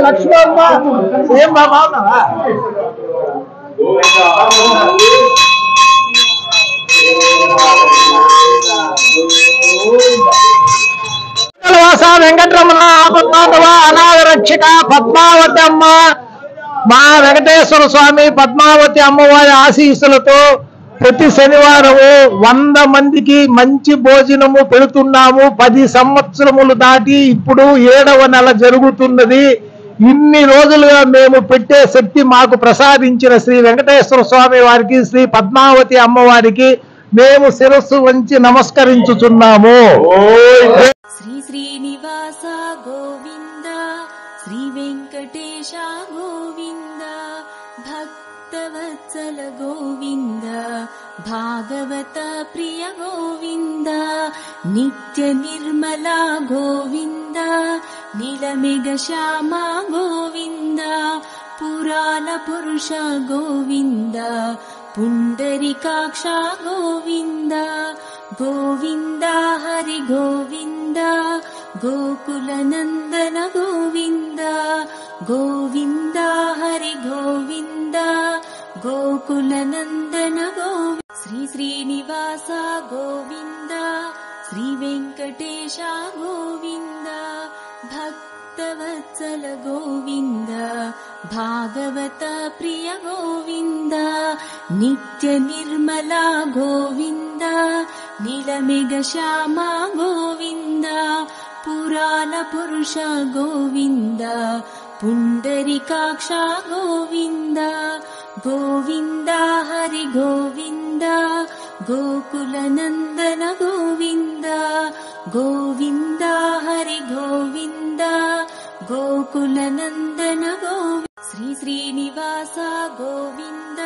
లక్ష్మమ్మ ఏం బాగున్నావా? వెంకటరమణ ఆపద్బాంధవ అనాథ రక్షక పద్మావతి అమ్మ మా వెంకటేశ్వర స్వామి పద్మావతి అమ్మవారి ఆశీస్సులతో ప్రతి శనివారము 100 మందికి మంచి భోజనము పెడుతున్నాము. 10 సంవత్సరములు దాటి ఇప్పుడు 7వ నెల జరుగుతున్నది. ఇన్ని రోజులుగా మేము పెట్టే శక్తి మాకు ప్రసాదించిన శ్రీ వెంకటేశ్వర స్వామి వారికి, శ్రీ పద్మావతి అమ్మవారికి మేము శిరస్సు వంచి నమస్కరించుచున్నాము. శ్రీ శ్రీనివాస గోవింద, శ్రీ వెంకటేశ గోవింద, భక్తవత్సల గోవింద, భాగవత ప్రియ గోవింద, నిత్య నిర్మల గోవింద, నీలమేఘ శ్యామ గోవింద, పురాణ పురుష గోవింద, పుండరీకాక్ష గోవింద, గోవింద హరి గోవింద, గోకుల నందన గోవింద, గోవింద హరి గోవింద, గోకుల నందన గోవింద. శ్రీ శ్రీనివాస గోవింద, శ్రీ వెంకటేశ గోవింద, భక్తవత్సల గోవింద, భాగవత ప్రియ గోవింద, నిత్య నిర్మల గోవింద, నీలమేఘ శ్యామ గోవింద, పురాణ పురుష గోవింద, పుండరీకాక్ష గోవింద, గోవింద హరి గోవింద, గోకుల నందన గోవింద, గోవింద హరి గోవింద, గోకుల నందన గోవింద. శ్రీ శ్రీనివాస గోవింద.